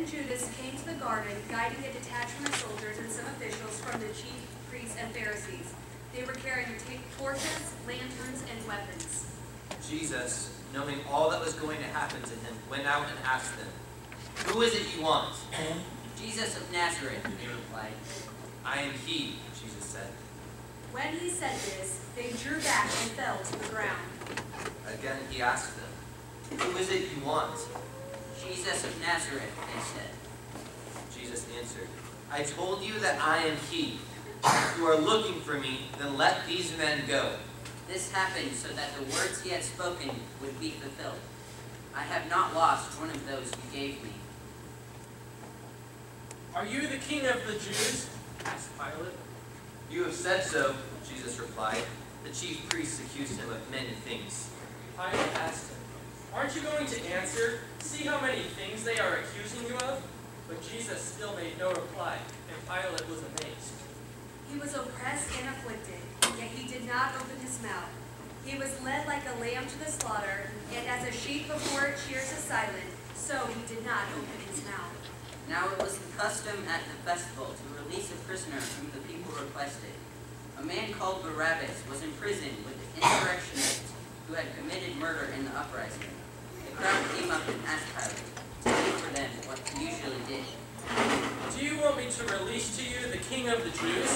Judas came to the garden, guiding a detachment of soldiers and some officials from the chief priests and Pharisees. They were carrying torches, lanterns, and weapons. Jesus, knowing all that was going to happen to him, went out and asked them, "Who is it you want?" "Jesus of Nazareth," they replied. "I am he," Jesus said. When he said this, they drew back and fell to the ground. Again he asked them, "Who is it you want?" "Jesus of Nazareth," they said. Jesus answered, "I told you that I am he. If you are looking for me, then let these men go." This happened so that the words he had spoken would be fulfilled. "I have not lost one of those you gave me." "Are you the king of the Jews?" asked Pilate. "You have said so," Jesus replied. The chief priests accused him of many things. Pilate asked him, "Aren't you going to answer? See how many things they are accusing you of?" But Jesus still made no reply, and Pilate was amazed. He was oppressed and afflicted, yet he did not open his mouth. He was led like a lamb to the slaughter, and as a sheep before its shears is silent, so he did not open his mouth. Now it was the custom at the festival to release a prisoner whom the people requested. A man called Barabbas was in prison with the insurrectionists who had committed murder in the uprising. The crowd came up and asked Pilate to do for them what he usually did. "Do you want me to release to you the king of the Jews?"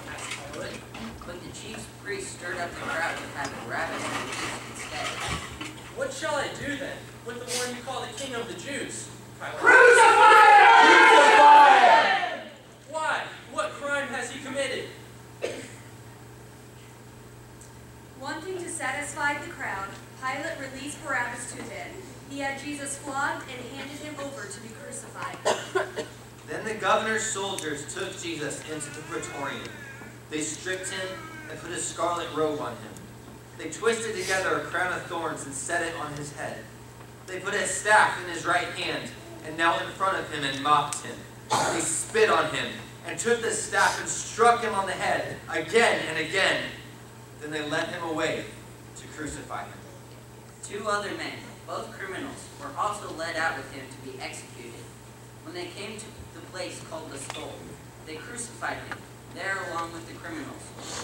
asked Pilate. But the chief priest stirred up the crowd to have Barabbas released instead. "What shall I do then with the one you call the king of the Jews?" Pilate. Crucify him! Crucify him! "Why? What crime has he committed?" Wanting to satisfy the crowd, Pilate released Barabbas to them. He had Jesus flogged and handed him over to be crucified. Then the governor's soldiers took Jesus into the praetorium. They stripped him and put a scarlet robe on him. They twisted together a crown of thorns and set it on his head. They put a staff in his right hand and knelt in front of him and mocked him. They spit on him and took the staff and struck him on the head again and again. Then they led him away to crucify him. 2 other men, both criminals, were also led out with him to be executed. When they came to the place called the Skull, they crucified him there along with the criminals,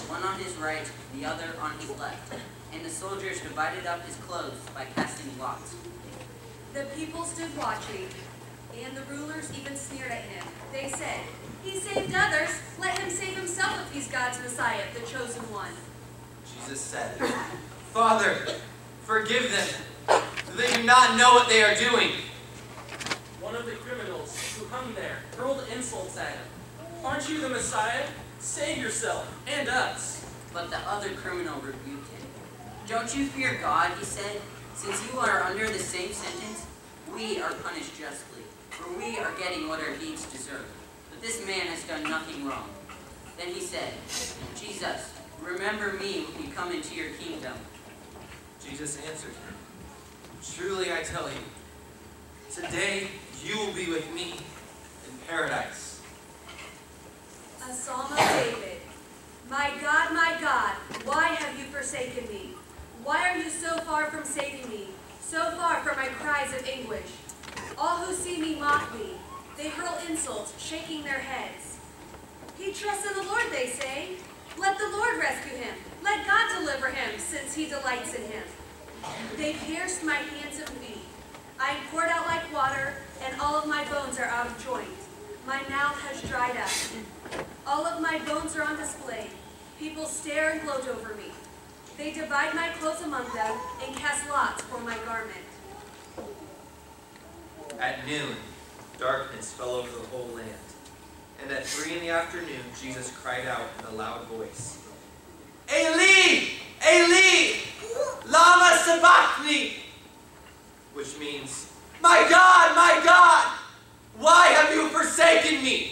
one on his right, the other on his left, and the soldiers divided up his clothes by casting lots. The people stood watching, and the rulers even sneered at him. They said, "He saved others. Let him save himself if he's God's Messiah, the chosen one." Jesus said, "Father, forgive them, for they do not know what they are doing." One of the criminals who hung there hurled insults at him. "Aren't you the Messiah? Save yourself and us." But the other criminal rebuked him. "Don't you fear God," he said, "since you are under the same sentence? We are punished justly, for we are getting what our deeds deserve. But this man has done nothing wrong." Then he said, "Jesus, remember me when you come into your kingdom." Jesus answered him, "Truly I tell you, today you will be with me in paradise." A Psalm of David. My God, why have you forsaken me? Why are you so far from saving me, so far from my cries of anguish? All who see me mock me. They hurl insults, shaking their heads. He trusts in the Lord, they say. Let the Lord rescue him. Let God deliver him, since he delights in him. They pierced my hands and feet. I am poured out like water, and all of my bones are out of joint. My mouth has dried up. All of my bones are on display. People stare and gloat over me. They divide my clothes among them and cast lots for my garment. At noon, darkness fell over the whole land. And at 3 in the afternoon, Jesus cried out in a loud voice, "Eli, Eli, lama sabachthani," which means, my God, why have you forsaken me?"